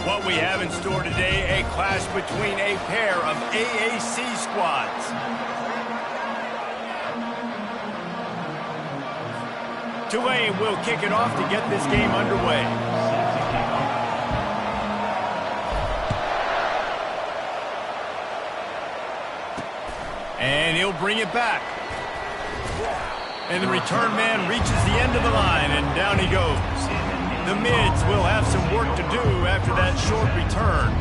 What we have in store today, a clash between a pair of AAC squads. Tulane will kick it off to get this game underway. And he'll bring it back. And the return man reaches the end of the line, and down he goes. The mids will have some work to do after that short return.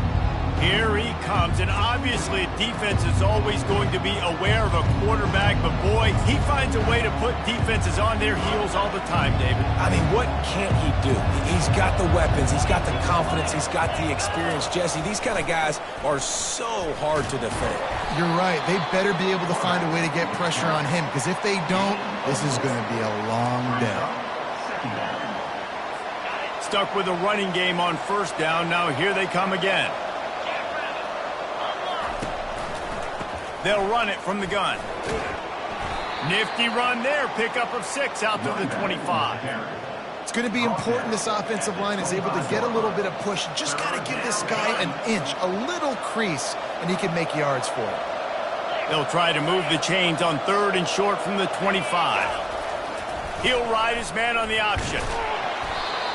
Here he comes, and obviously defense is always going to be aware of a quarterback, but boy, he finds a way to put defenses on their heels all the time, David. I mean, what can't he do? He's got the weapons, he's got the confidence, he's got the experience. Jesse, these kind of guys are so hard to defend. You're right. They better be able to find a way to get pressure on him, because if they don't, this is going to be a long day. Stuck with a running game on first down. Now here they come again. They'll run it from the gun. Nifty run there. Pickup of 6 out to the 25. It's going to be important this offensive line is able to get a little bit of push. Just got to give this guy an inch, a little crease, and he can make yards for it. They'll try to move the chains on 3rd and short from the 25. He'll ride his man on the option.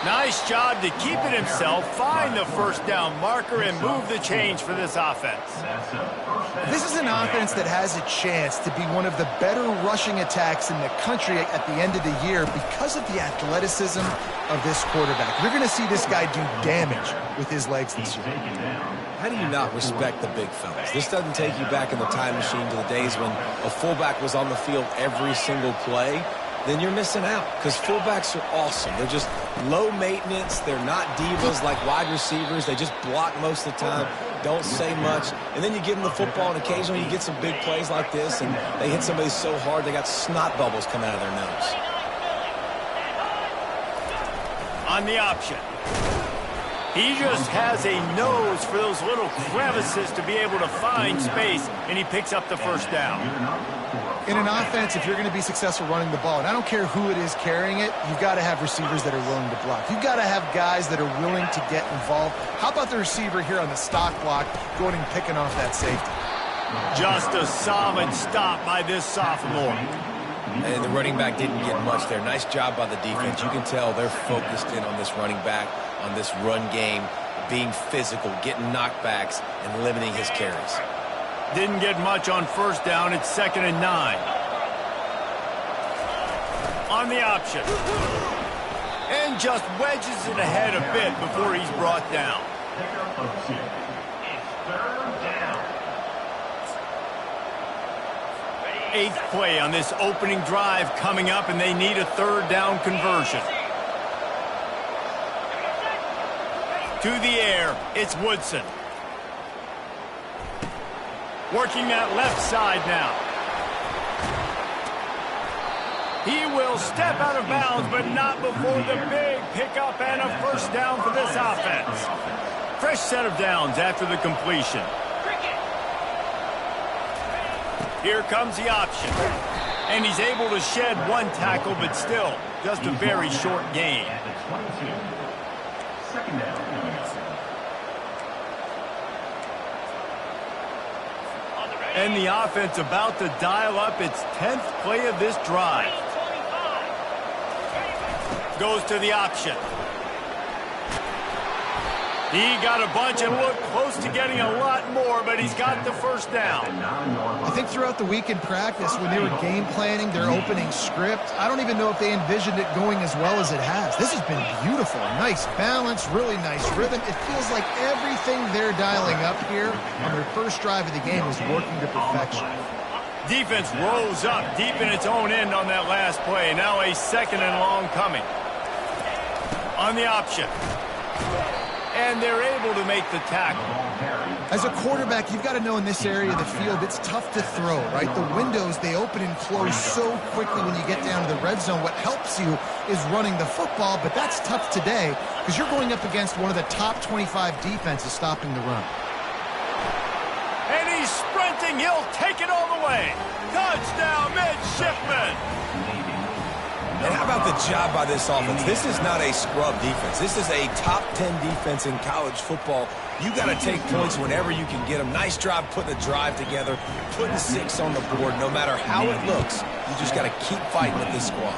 Nice job to keep it himself, find the first down marker, and move the chains for this offense. This is an offense that has a chance to be one of the better rushing attacks in the country at the end of the year because of the athleticism of this quarterback. You're going to see this guy do damage with his legs this year. How do you not respect the big fellas? This doesn't take you back in the time machine to the days when a fullback was on the field every single play. Then you're missing out, because fullbacks are awesome. They're just low maintenance. They're not divas like wide receivers. They just block most of the time, don't say much. And then you give them the football, and occasionally you get some big plays like this, and they hit somebody so hard they got snot bubbles coming out of their nose. On the option. He just has a nose for those little crevices to be able to find space, and he picks up the first down. In an offense, if you're going to be successful running the ball, and I don't care who it is carrying it, you've got to have receivers that are willing to block. You've got to have guys that are willing to get involved. How about the receiver here on the stock block going and picking off that safety? Just a solid stop by this sophomore. And the running back didn't get much there. Nice job by the defense. You can tell they're focused in on this running back, on this run game, being physical, getting knockbacks, and limiting his carries. Didn't get much on first down. It's 2nd and 9. On the option. And just wedges it ahead a bit before he's brought down. Eighth play on this opening drive coming up, and they need a 3rd down conversion. To the air, it's Woodson. Working that left side now. He will step out of bounds, but not before the big pickup and a first down for this offense. Fresh set of downs after the completion. Here comes the option. And he's able to shed 1 tackle, but still just a very short gain. And the offense about to dial up its 10th play of this drive. Goes to the option. He got a bunch and looked close to getting a lot more, but he's got the first down. I think throughout the week in practice, when they were game planning their opening script, I don't even know if they envisioned it going as well as it has. This has been beautiful. Nice balance, really nice rhythm. It feels like everything they're dialing up here on their first drive of the game is working to perfection. Defense rose up deep in its own end on that last play. Now a 2nd and long coming. On the option. And they're able to make the tackle. As a quarterback, you've got to know in this area of the field, it's tough to throw, right? The windows, they open and close so quickly when you get down to the red zone. What helps you is running the football, but that's tough today because you're going up against one of the top 25 defenses stopping the run. And he's sprinting. He'll take it all the way. Touchdown, midshipman. And how about the job by this offense? This is not a scrub defense. This is a top 10 defense in college football. You got to take points whenever you can get them. Nice job putting the drive together, putting 6 on the board. No matter how it looks, you just got to keep fighting with this squad.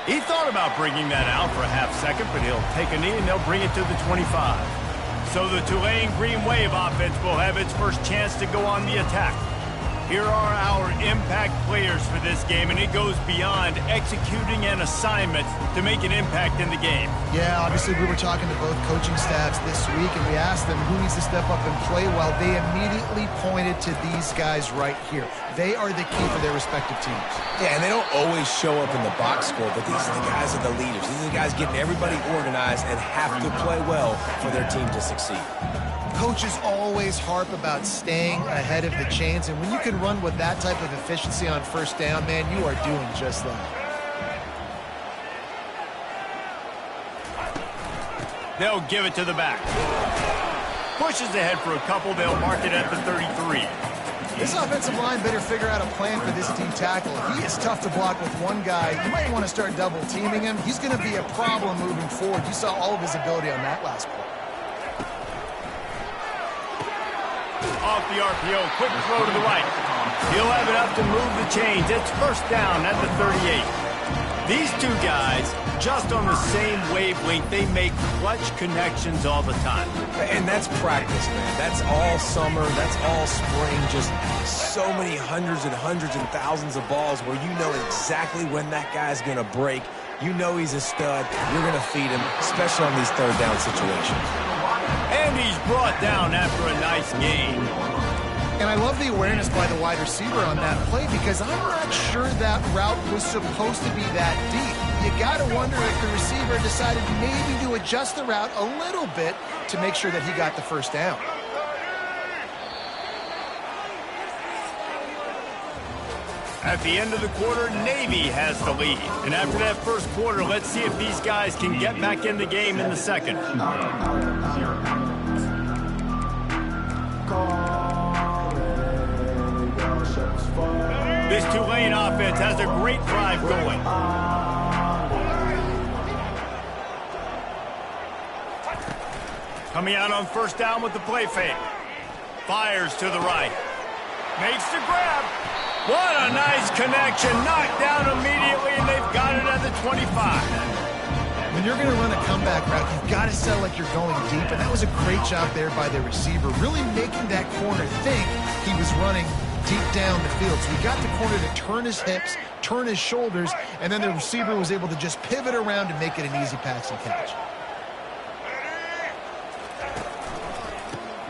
He thought about bringing that out for a half second, but he'll take a knee and they'll bring it to the 25. So the Tulane Green Wave offense will have its first chance to go on the attack. Here are our impact players for this game, and it goes beyond executing an assignment to make an impact in the game. Yeah, obviously we were talking to both coaching staffs this week, and we asked them who needs to step up and play well. They immediately pointed to these guys right here. They are the key for their respective teams. Yeah, and they don't always show up in the box score, but these are the guys that are the leaders. These are the guys getting everybody organized and have to play well for their team to succeed. Coaches always harp about staying ahead of the chains, and when you can run with that type of efficiency on first down, man, you are doing just that. They'll give it to the back. Pushes ahead for a couple. They'll mark it at the 33. This offensive line better figure out a plan for this team tackle. He is tough to block with one guy. You might want to start double teaming him. He's going to be a problem moving forward. You saw all of his ability on that last play. Off the RPO, quick throw to the right. He'll have enough to move the chains. It's first down at the 38. These two guys, just on the same wavelength, they make clutch connections all the time. And that's practice, man. That's all summer. That's all spring. Just so many hundreds and thousands of balls where you know exactly when that guy's going to break. You know he's a stud. You're going to feed him, especially on these third down situations. And he's brought down after a nice gain. And I love the awareness by the wide receiver on that play because I'm not sure that route was supposed to be that deep. You got to wonder if the receiver decided maybe to adjust the route a little bit to make sure that he got the first down. At the end of the quarter, Navy has the lead. And after that first quarter, let's see if these guys can get back in the game in the second. This Tulane offense has a great drive going. Coming out on first down with the play fake. Fires to the right. Makes the grab. What a nice connection. Knocked down immediately, and they've got it at the 25. When you're going to run a comeback route, you've got to sell like you're going deep, and that was a great job there by the receiver, really making that corner think he was running deep down the field. So he got the corner to turn his hips, turn his shoulders, and then the receiver was able to just pivot around and make it an easy pass and catch.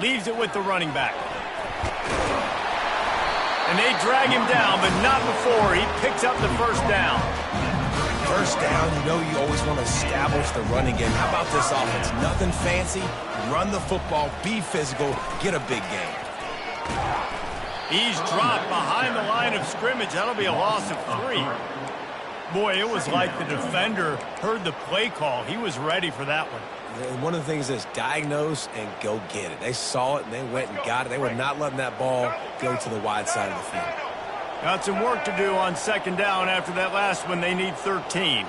Leaves it with the running back. And they drag him down, but not before he picks up the first down. First down, you know you always want to establish the running game. How about this offense? Nothing fancy. Run the football, be physical, get a big gain. He's dropped behind the line of scrimmage. That'll be a loss of 3. Boy, it was like the defender heard the play call. He was ready for that one. And one of the things is diagnose and go get it. They saw it and they went and got it. They were not letting that ball go to the wide side of the field. Got some work to do on second down after that last one. They need 13.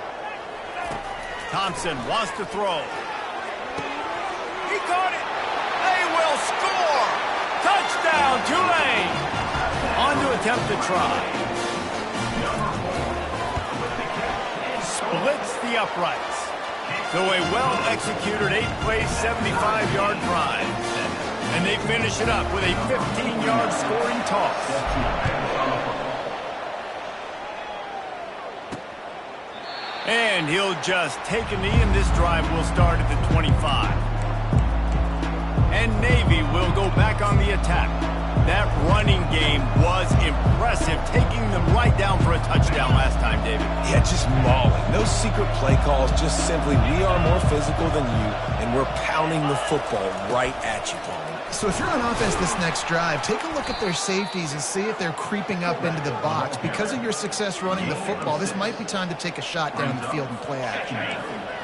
Thompson wants to throw. He caught it. They will score. Touchdown, Tulane. On to attempt to try. Splits the uprights. So a well-executed 8-play, 75-yard drive. And they finish it up with a 15-yard scoring toss. And he'll just take a knee, and this drive will start at the 25. And Navy will go back on the attack. That running game was impressive, taking them right down for a touchdown last time, David. Yeah, just mauling. No secret play calls, just simply we are more physical than you, and we're pounding the football right at you, Paul. So if you're on offense this next drive, take a look at their safeties and see if they're creeping up into the box. Because of your success running the football, this might be time to take a shot down the field and play action.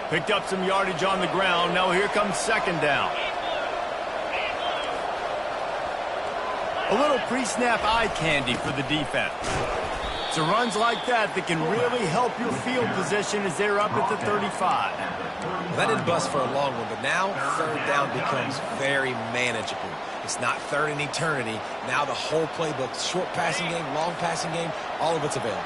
Picked up some yardage on the ground. Now here comes second down. A little pre-snap eye candy for the defense. It's the runs like that that can really help your field position as they're up at the 35. Well, that didn't bust for a long one, but now third down becomes very manageable. It's not third in eternity. Now the whole playbook, short passing game, long passing game, all of it's available.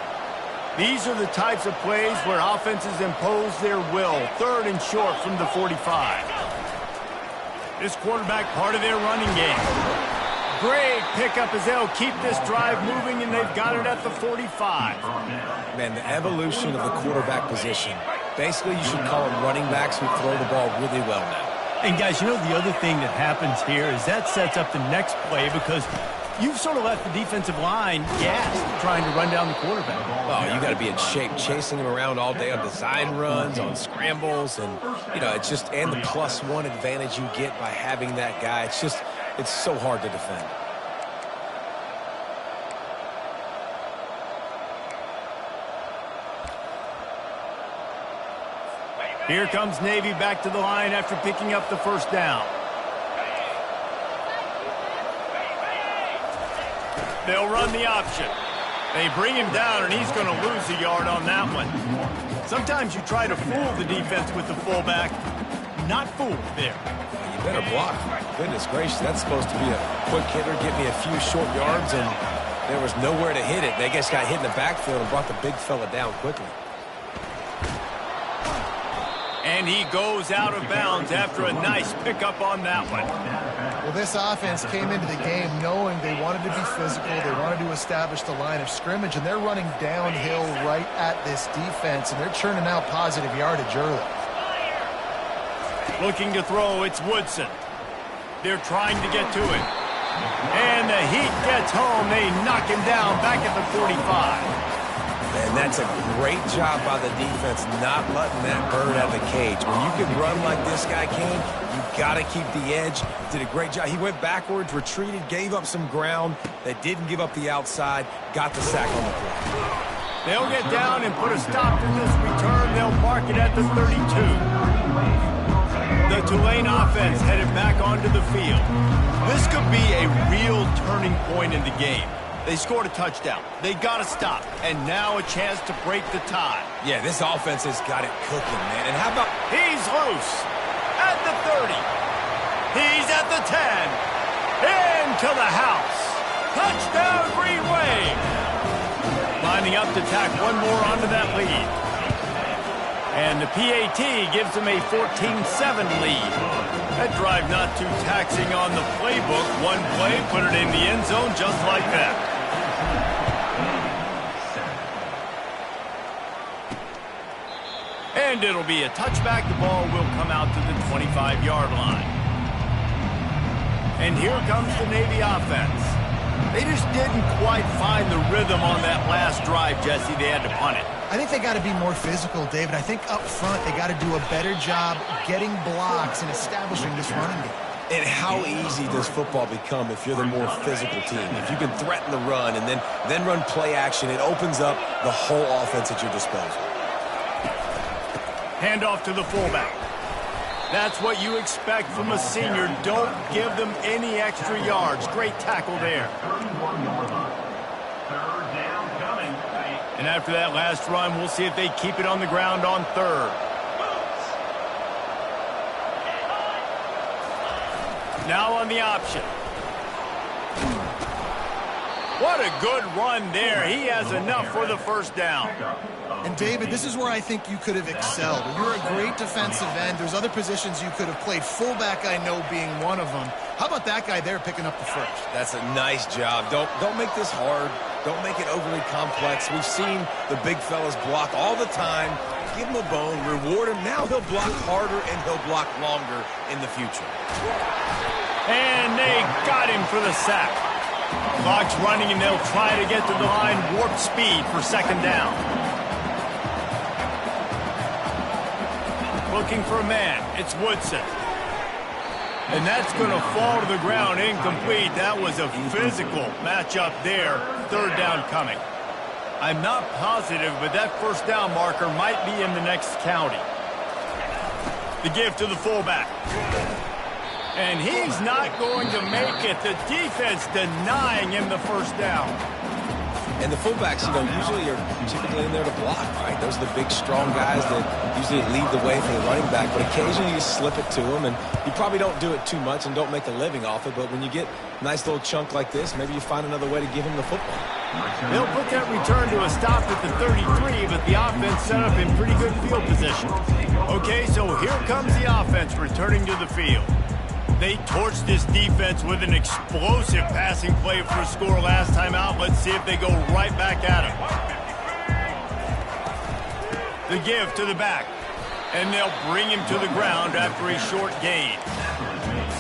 These are the types of plays where offenses impose their will. Third and short from the 45. This quarterback part of their running game. Great pickup as they'll keep this drive moving, and they've got it at the 45. Man, the evolution of the quarterback position. Basically, you should call them running backs who throw the ball really well now. And, guys, you know the other thing that happens here is that sets up the next play because you've sort of left the defensive line gassed trying to run down the quarterback. Oh, you got to be in shape, chasing him around all day on design runs, on scrambles, and, you know, it's just, and the +1 advantage you get by having that guy. It's just, it's so hard to defend. Here comes Navy back to the line after picking up the first down. They'll run the option. They bring him down, and he's going to lose a yard on that one. Sometimes you try to fool the defense with the fullback. Not fooled there. You better block. Goodness gracious, that's supposed to be a quick hitter, get me a few short yards, and there was nowhere to hit it. They just got hit in the backfield and brought the big fella down quickly. And he goes out of bounds after a nice pickup on that one. Well, this offense came into the game knowing they wanted to be physical, they wanted to establish the line of scrimmage, and they're running downhill right at this defense, and they're churning out positive yardage early. Looking to throw, it's Woodson. They're trying to get to it. And the heat gets home. They knock him down back at the 45. And that's a great job by the defense not letting that bird out of the cage. When you can run like this guy can, you've got to keep the edge. Did a great job. He went backwards, retreated, gave up some ground. They didn't give up the outside, got the sack on the play. They'll get down and put a stop to this return. They'll mark it at the 32. The Tulane offense headed back onto the field. This could be a real turning point in the game. They scored a touchdown. They got to stop. And now a chance to break the tie. Yeah, this offense has got it cooking, man. And how about... He's loose. At the 30. He's at the 10. Into the house. Touchdown, Green Wave. Lining up to tack one more onto that lead. And the PAT gives them a 14-7 lead. That drive not too taxing on the playbook. One play, put it in the end zone just like that. And it'll be a touchback. The ball will come out to the 25-yard line. And here comes the Navy offense. They just didn't quite find the rhythm on that last drive, Jesse. They had to punt it. I think they got to be more physical, David. I think up front they got to do a better job getting blocks and establishing this running game. And how easy does football become if you're the more physical team? If you can threaten the run and then run play action, it opens up the whole offense at your disposal. Handoff to the fullback. That's what you expect from a senior. Don't give them any extra yards. Great tackle there. And after that last run, we'll see if they keep it on the ground on third. Now on the option. What a good run there. He has enough for the first down. And, David, this is where I think you could have excelled. You're a great defensive end. There's other positions you could have played. Fullback, I know, being one of them. How about that guy there picking up the first? That's a nice job. Don't make this hard. Don't make it overly complex. We've seen the big fellas block all the time. Give him a bone, reward him. Now he'll block harder and he'll block longer in the future. And they got him for the sack. Clock's running, and they'll try to get to the line warp speed for second down. Looking for a man. It's Woodson. And that's going to fall to the ground incomplete. That was a physical matchup there. Third down coming. I'm not positive, but that first down marker might be in the next county. The give to the fullback. And he's not going to make it. The defense denying him the first down. And the fullbacks, usually are typically in there to block, right? Those are the big, strong guys that usually lead the way for the running back. But occasionally you slip it to them, and you probably don't do it too much and don't make a living off it. But when you get a nice little chunk like this, maybe you find another way to give him the football. They'll put that return to a stop at the 33, but the offense set up in pretty good field position. Okay, so here comes the offense returning to the field. They torched this defense with an explosive passing play for a score last time out. Let's see if they go right back at him. The give to the back, and they'll bring him to the ground after a short gain.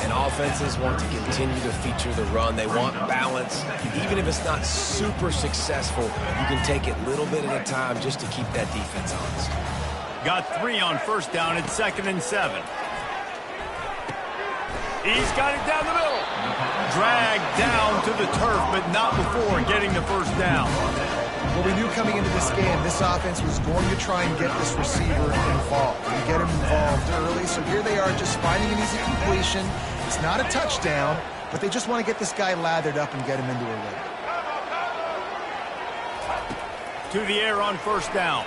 And offenses want to continue to feature the run. They want balance. Even if it's not super successful, you can take it little bit at a time just to keep that defense honest. Got 3 on first down. It's 2nd and 7. He's got it down the middle. Dragged down to the turf, but not before getting the first down. Well, we knew coming into this game, this offense was going to try and get this receiver involved. And get him involved early, so here they are just finding an easy completion. It's not a touchdown, but they just want to get this guy lathered up and get him into a rhythm. To the air on first down.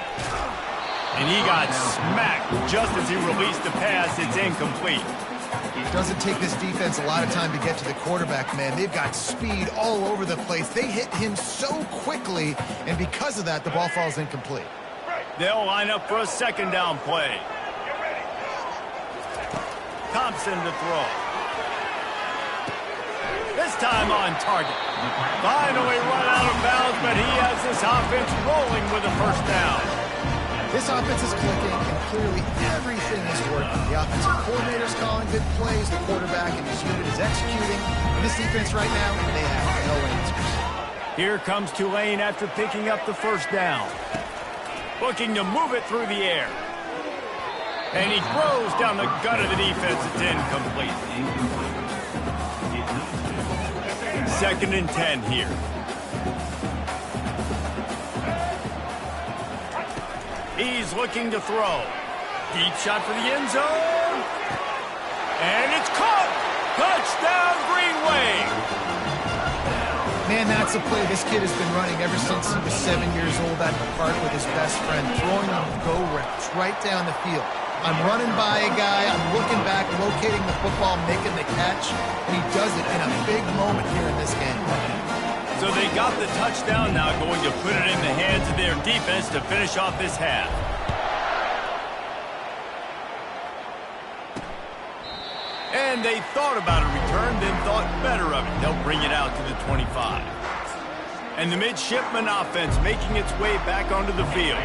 And he got smacked just as he released the pass. It's incomplete. It doesn't take this defense a lot of time to get to the quarterback, man. They've got speed all over the place. They hit him so quickly, and because of that, the ball falls incomplete. They'll line up for a 2nd down play. Thompson to throw. This time on target. Finally run out of bounds, but he has this offense rolling with a first down. This offense is clicking, and clearly everything is working. The offensive coordinator's calling good plays, the quarterback and his unit is executing. And this defense right now, they have no answers. Here comes Tulane after picking up the first down. Looking to move it through the air. And he throws down the gut of the defense. It's incomplete. 2nd and 10 here. He's looking to throw. Deep shot for the end zone. And it's caught. Touchdown, Green Wave. Man, that's a play this kid has been running ever since he was 7 years old at the park with his best friend, throwing on go routes right down the field. I'm running by a guy, I'm looking back, locating the football, making the catch, and he does it in a big moment here in this game. So they got the touchdown, now going to put it in the hands of their defense to finish off this half. And they thought about a return, then thought better of it. They'll bring it out to the 25. And the midshipman offense making its way back onto the field.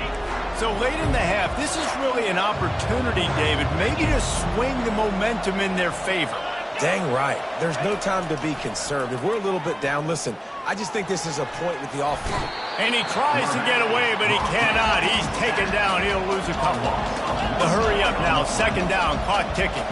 So late in the half, this is really an opportunity, David, maybe to swing the momentum in their favor. Dang right. There's no time to be conservative. We're a little bit down. Listen, I just think this is a point with the offense. And he tries to get away, but he cannot. He's taken down. He'll lose a couple. The hurry up now. 2nd down. Clock ticking.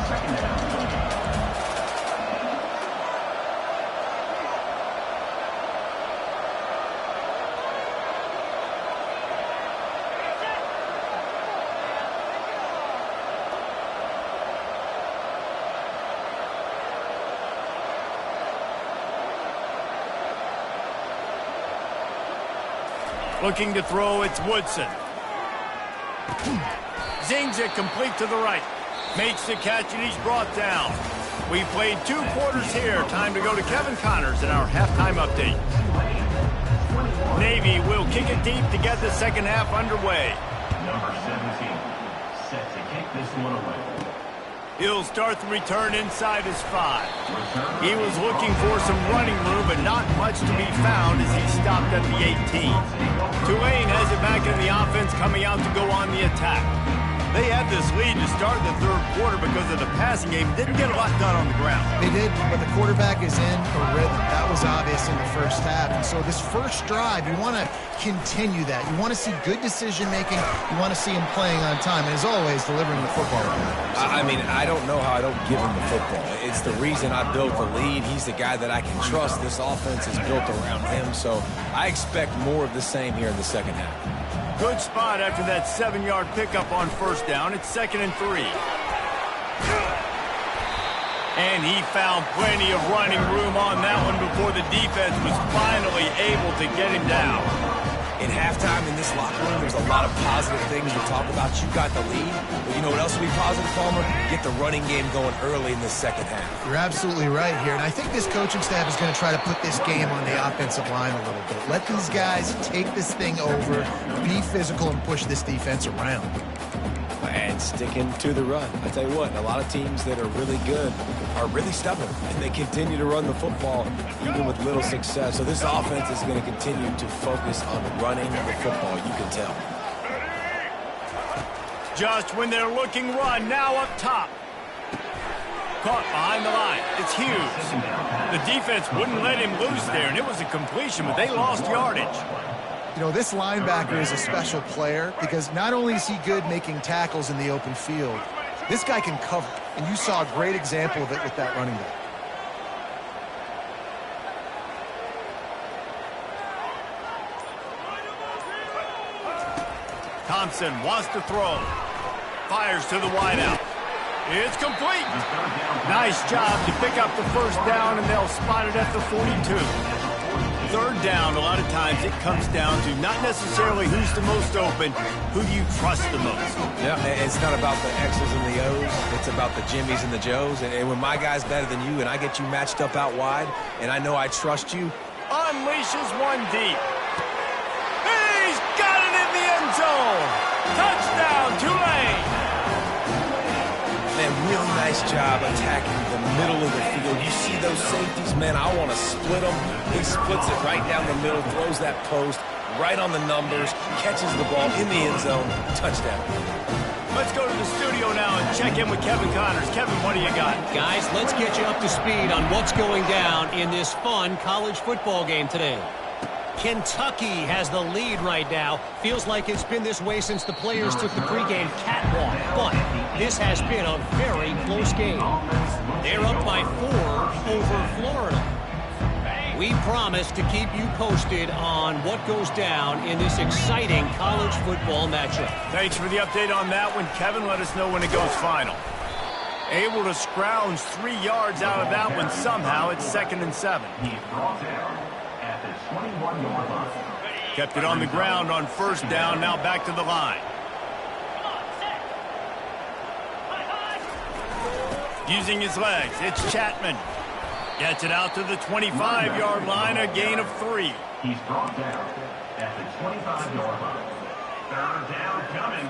Looking to throw, it's Woodson. Zings it complete to the right. Makes the catch, and he's brought down. We played 2 quarters here. Time to go to Kevin Connors in our halftime update. Navy will kick it deep to get the second half underway. Number 17, set to kick this one away. He'll start the return inside his 5. He was looking for some running room, but not much to be found as he stopped at the 18. Tulane has it back in the offense, coming out to go on the attack. They had this lead to start the 3rd quarter because of the passing game. Didn't get a lot done on the ground. They did, but the quarterback is in a rhythm. That was obvious in the first half. And so this first drive, you want to continue that. You want to see good decision-making. You want to see him playing on time. And as always, delivering the football. I mean, I don't know how I don't give him the football. It's the reason I built the lead. He's the guy that I can trust. This offense is built around him. So I expect more of the same here in the second half. Good spot after that 7-yard pickup on first down. It's 2nd and 3. And he found plenty of running room on that one before the defense was finally able to get him down. In halftime in this locker room, there's a lot of positive things to talk about. You got the lead, but you know what else will be positive, Palmer? Get the running game going early in the second half. You're absolutely right here, and I think this coaching staff is going to try to put this game on the offensive line a little bit. Let these guys take this thing over, be physical, and push this defense around. And sticking to the run. I tell you what, a lot of teams that are really good are really stubborn, and they continue to run the football even with little success. So this offense is going to continue to focus on running the football, you can tell. Just when they're looking run, now up top. Caught behind the line. It's Hughes. The defense wouldn't let him loose there, and it was a completion, but they lost yardage. You know, this linebacker is a special player because not only is he good making tackles in the open field, this guy can cover, and you saw a great example of it with that running back. Thompson wants to throw. Fires to the wideout. It's complete. Nice job to pick up the first down, and they'll spot it at the 42. Third down, a lot of times it comes down to not necessarily who's the most open, who you trust the most. Yeah, it's not about the X's and the O's. It's about the Jimmies and the Joes. And when my guy's better than you and I get you matched up out wide and I know I trust you. Unleashes one deep. He's got it in the end zone. Touchdown, Tulane. Man, really nice job attacking the middle of the field. You see those safeties, man, I want to split them. He splits it right down the middle, throws that post, right on the numbers, catches the ball in the end zone, touchdown. Let's go to the studio now and check in with Kevin Connors. Kevin, what do you got? Guys, let's get you up to speed on what's going down in this fun college football game today. Kentucky has the lead right now. Feels like it's been this way since the players took the pregame catwalk. But this has been a very close game. They're up by 4 over Florida. We promise to keep you posted on what goes down in this exciting college football matchup. Thanks for the update on that one, Kevin. Let us know when it goes final. Able to scrounge 3 yards out of that one somehow. It's 2nd and 7. Kept it on the ground on first down. Now back to the line. Using his legs, it's Chapman. Gets it out to the 25-yard line, a gain of 3. He's brought down at the 25-yard line. Third down coming.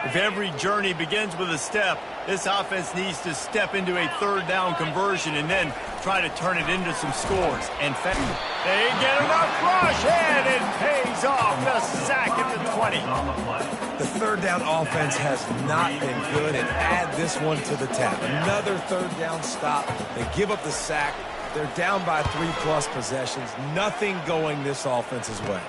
If every journey begins with a step, this offense needs to step into a third down conversion and then try to turn it into some scores. And they get enough rush, and it pays off. The sack at the 20. The third down offense has not been good, and add this one to the tap. Another third down stop. They give up the sack. They're down by 3+ possessions. Nothing going this offense's way.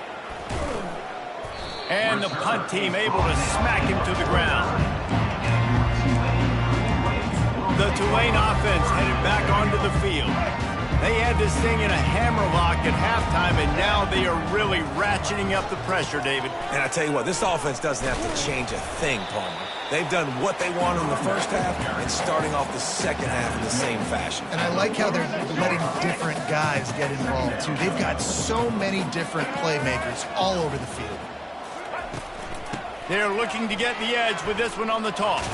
And the punt team able to smack him to the ground. The Tulane offense headed back onto the field. They had this thing in a hammerlock at halftime, and now they are really ratcheting up the pressure, David. And I tell you what, this offense doesn't have to change a thing, Palmer. They've done what they want in the first half and starting off the second half in the same fashion. And I like how they're letting different guys get involved, too. They've got so many different playmakers all over the field. They're looking to get the edge with this one on the toss.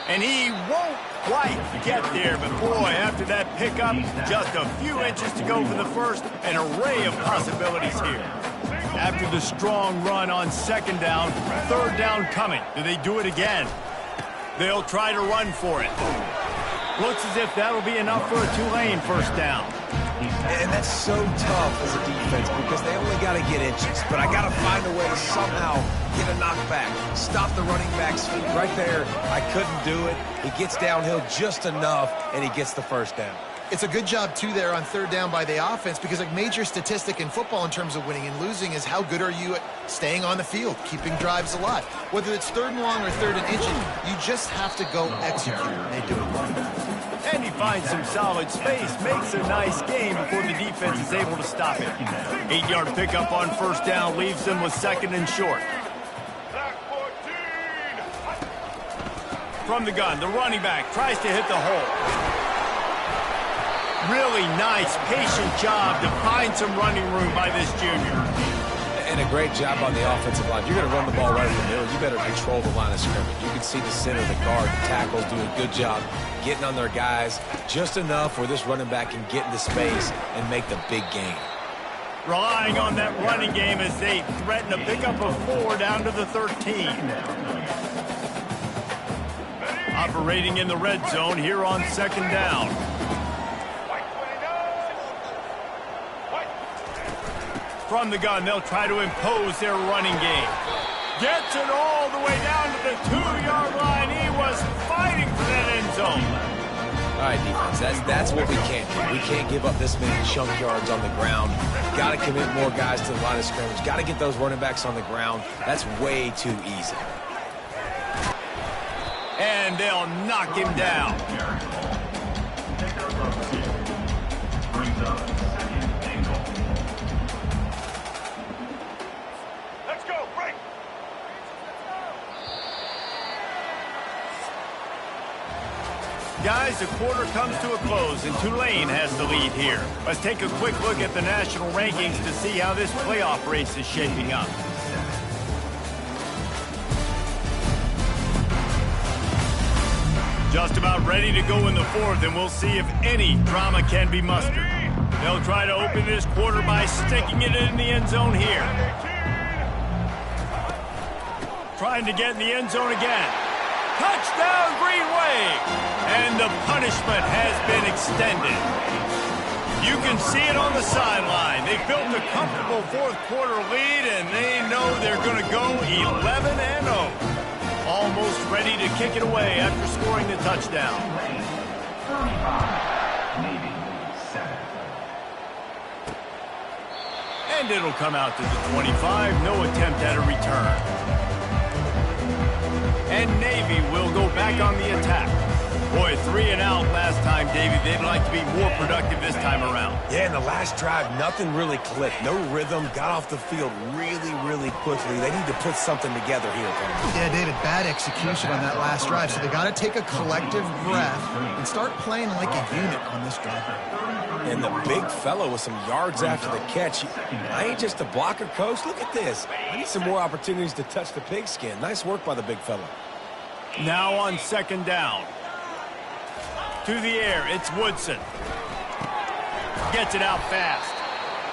And he won't quite get there, but boy, after that pickup, just a few inches to go for the first, an array of possibilities here. After the strong run on second down, third down coming. Do they do it again? They'll try to run for it. Looks as if that'll be enough for a Tulane first down. And that's so tough as a defense because they only got to get inches. But I got to find a way to somehow get a knockback. Stop the running back's feet right there. I couldn't do it. He gets downhill just enough, and he gets the first down. It's a good job, too, there on third down by the offense because a major statistic in football in terms of winning and losing is how good are you at staying on the field, keeping drives alive. Whether it's third and long or third and inches, you just have to go execute. They do it. And he finds some solid space, makes a nice game before the defense is able to stop him. 8-yard pickup on first down leaves them with 2nd and short. From the gun, the running back tries to hit the hole. Really nice, patient job to find some running room by this junior. And a great job on the offensive line. If you're going to run the ball right in the middle, you better control the line of scrimmage. You can see the center, the guard, the tackles doing a good job getting on their guys just enough where this running back can get into space and make the big gain. Relying on that running game as they threaten a pickup of 4 down to the 13. Operating in the red zone here on 2nd down. From the gun, they'll try to impose their running game. Gets it all the way down to the 2-yard line. He was fighting for that end zone. All right, defense, that's what we can't do. We can't give up this many chunk yards on the ground. Got to commit more guys to the line of scrimmage. Got to get those running backs on the ground. That's way too easy. And they'll knock him down. Let's go, break. Guys, the quarter comes to a close, and Tulane has the lead here. Let's take a quick look at the national rankings to see how this playoff race is shaping up. Just about ready to go in the 4th, and we'll see if any drama can be mustered. They'll try to open this quarter by sticking it in the end zone here. Trying to get in the end zone again. Touchdown, Green Wave! And the punishment has been extended. You can see it on the sideline. They built a comfortable 4th quarter lead, and they know they're going to go 11-0. Almost ready to kick it away after scoring the touchdown. 35, Navy 7. And it'll come out to the 25. No attempt at a return. And Navy will go back on the attack. Boy, 3 and out last time, Davey. They'd like to be more productive this time around. Yeah, in the last drive, nothing really clicked. No rhythm, got off the field really quickly. They need to put something together here. Yeah, David, bad execution on that last drive, so they got to take a collective breath and start playing like a unit on this drive. And the big fellow with some yards after the catch. I ain't just a blocker, coach. Look at this. I need some more opportunities to touch the pigskin. Nice work by the big fellow. Now on 2nd down. To the air, it's Woodson. Gets it out fast.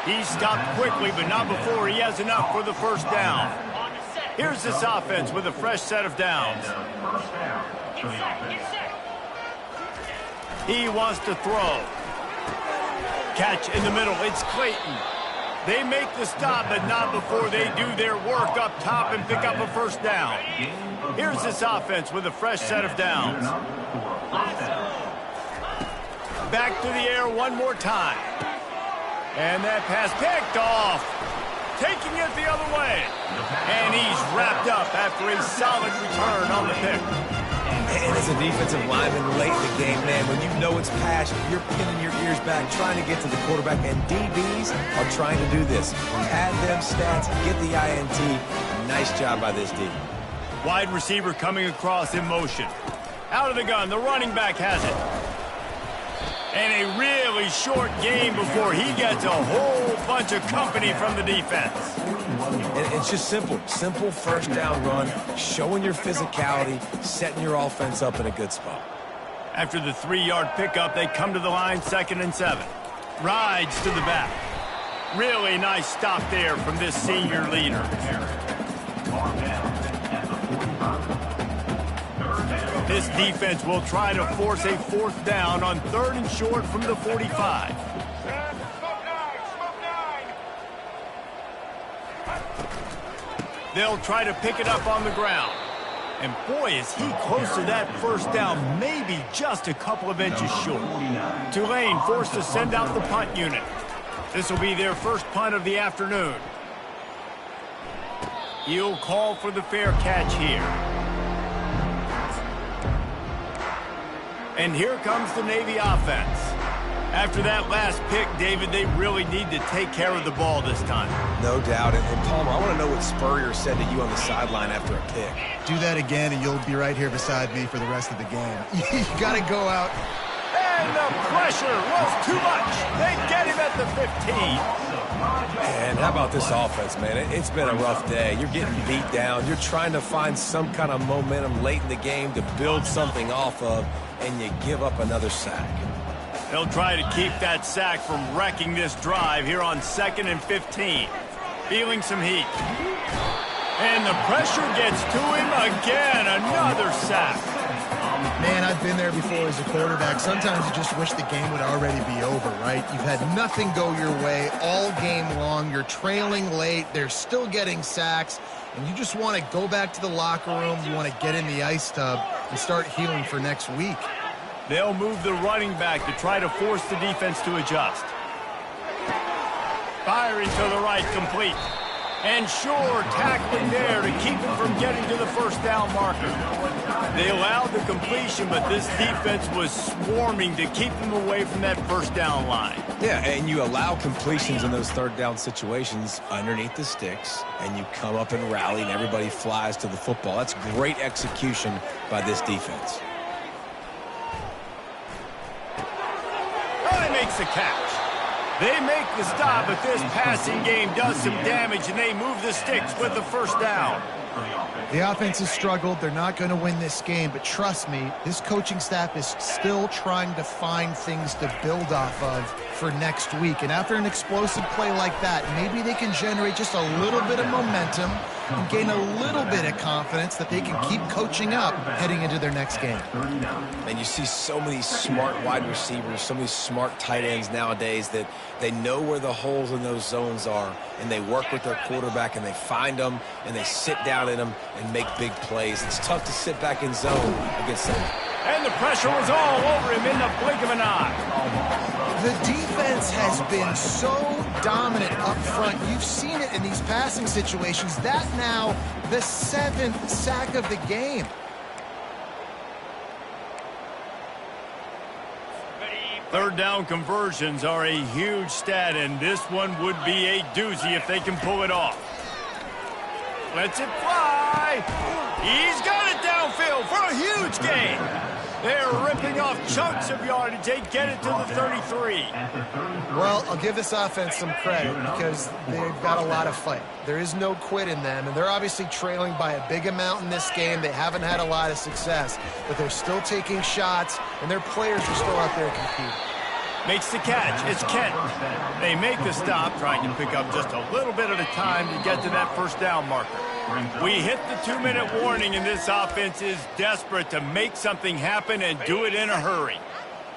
He stopped quickly, but not before he has enough for the 1st down. Here's this offense with a fresh set of downs. He wants to throw. Catch in the middle, it's Clayton. They make the stop, but not before they do their work up top and pick up a 1st down. Here's this offense with a fresh set of downs. Back to the air one more time. And that pass picked off. Taking it the other way. And he's wrapped up after a solid return on the pick. And as a defensive lineman late in the game, man, when you know it's passed, you're pinning your ears back, trying to get to the quarterback, and DBs are trying to do this. Pad them stats, get the INT. Nice job by this D. Wide receiver coming across in motion. Out of the gun, the running back has it. And a really short game before he gets a whole bunch of company from the defense. And it's just simple 1st down run, showing your physicality, setting your offense up in a good spot. After the 3-yard pickup, they come to the line 2nd and 7. Rides to the back. Really nice stop there from this senior leader. This defense will try to force a 4th down on 3rd and short from the 45. They'll try to pick it up on the ground. And boy, is he close to that 1st down, maybe just a couple of inches short. Tulane forced to send out the punt unit. This will be their 1st punt of the afternoon. He'll call for the fair catch here. And here comes the Navy offense. After that last pick, David, they really need to take care of the ball this time. No doubt. And Palmer, I want to know what Spurrier said to you on the sideline after a pick. Do that again, and you'll be right here beside me for the rest of the game. You got to go out. And the pressure was too much. They get him at the 15. And how about this offense, man? It's been a rough day. You're getting beat down. You're trying to find some kind of momentum late in the game to build something off of, and you give up another sack. They'll try to keep that sack from wrecking this drive here on 2nd and 15. Feeling some heat. And the pressure gets to him again. Another sack. Man, I've been there before as a quarterback. Sometimes you just wish the game would already be over, right? You've had nothing go your way all game long. You're trailing late. They're still getting sacks. And you just want to go back to the locker room. You want to get in the ice tub and start healing for next week. They'll move the running back to try to force the defense to adjust. Firing to the right, complete. And sure, tackling there to keep him from getting to the first down marker. They allowed the completion, but this defense was swarming to keep them away from that first down line. Yeah, and you allow completions in those third down situations underneath the sticks, and you come up and rally, and everybody flies to the football. That's great execution by this defense. He makes the catch. They make the stop, but this passing game does some damage, and they move the sticks with the first down. The offense has struggled. They're not going to win this game, but trust me, this coaching staff is still trying to find things to build off of for next week. And after an explosive play like that, maybe they can generate just a little bit of momentum and gain a little bit of confidence that they can keep coaching up heading into their next game. And you see so many smart wide receivers, so many smart tight ends nowadays that they know where the holes in those zones are, and they work with their quarterback, and they find them, and they sit down in them and make big plays. It's tough to sit back in zone against them. And the pressure was all over him in the blink of an eye. The defense has been so dominant up front. You've seen it in these passing situations. That now the 7th sack of the game. Third down conversions are a huge stat, and this one would be a doozy if they can pull it off. Lets it fly. He's got it downfield for a huge gain. They're ripping off chunks of yardage. They get it to the 33. Well, I'll give this offense some credit because they've got a lot of fight. There is no quit in them, and they're obviously trailing by a big amount in this game. They haven't had a lot of success, but they're still taking shots, and their players are still out there competing. Makes the catch. It's Kent. They make the stop, trying to pick up just a little bit at a time to get to that first down marker. We hit the 2-minute warning, and this offense is desperate to make something happen and do it in a hurry.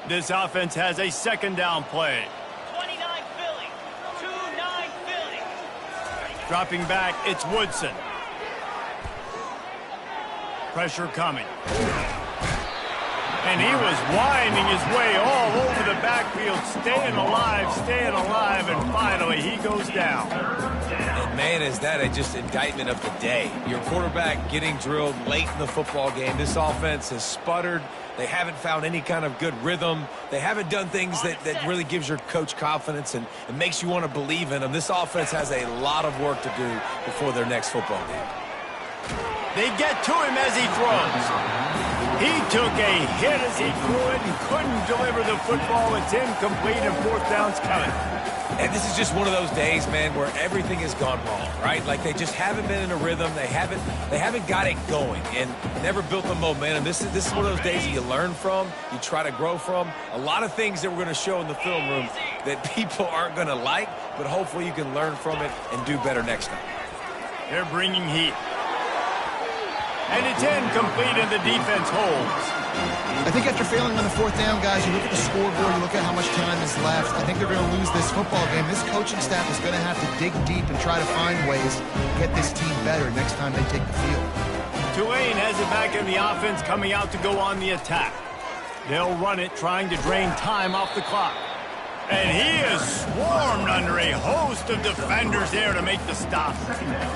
This offense has a second down play. 29 Philly. 2-9 Philly. Dropping back, it's Woodson. Pressure coming. And he was winding his way all over the backfield, staying alive, and finally he goes down. And man, is that just indictment of the day. Your quarterback getting drilled late in the football game. This offense has sputtered. They haven't found any kind of good rhythm. They haven't done things that really gives your coach confidence and makes you want to believe in them. This offense has a lot of work to do before their next football game. They get to him as he throws. He took a hit as he threw it and couldn't deliver the football. It's incomplete, and fourth down's coming. And this is just one of those days, man, where everything has gone wrong, right? Like they just haven't been in a rhythm. They haven't got it going and never built the momentum. This is one of those days that you learn from, you try to grow from. A lot of things that we're going to show in the film room that people aren't going to like, but hopefully you can learn from it and do better next time. They're bringing heat. And it's incomplete, and the defense holds. I think after failing on the fourth down, guys, you look at the scoreboard, you look at how much time is left. I think they're going to lose this football game. This coaching staff is going to have to dig deep and try to find ways to get this team better next time they take the field. Tulane has it back in the offense, coming out to go on the attack. They'll run it, trying to drain time off the clock. And he is swarmed under a host of defenders there to make the stop.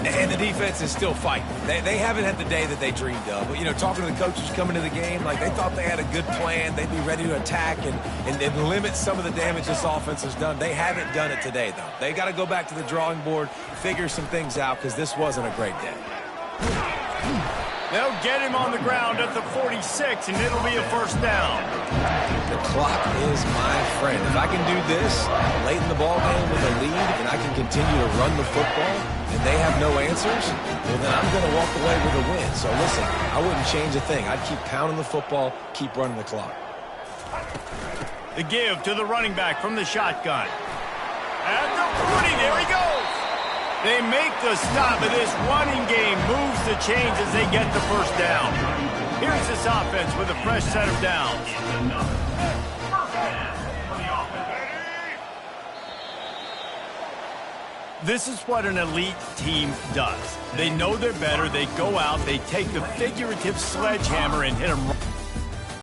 And the defense is still fighting. They haven't had the day that they dreamed of. But, you know, talking to the coaches coming to the game, like they thought they had a good plan. They'd be ready to attack and limit some of the damage this offense has done. They haven't done it today, though. They got to go back to the drawing board, figure some things out, because this wasn't a great day. They'll get him on the ground at the 46, and it'll be a first down. The clock is my friend. If I can do this late in the ball game with a lead and I can continue to run the football and they have no answers, well, then I'm going to walk away with a win. So listen, I wouldn't change a thing. I'd keep pounding the football, keep running the clock. The give to the running back from the shotgun. And the running, there he goes. They make the stop, and this running game moves the chains as they get the first down. Here's this offense with a fresh set of downs. This is what an elite team does. They know they're better. They go out, they take the figurative sledgehammer and hit them.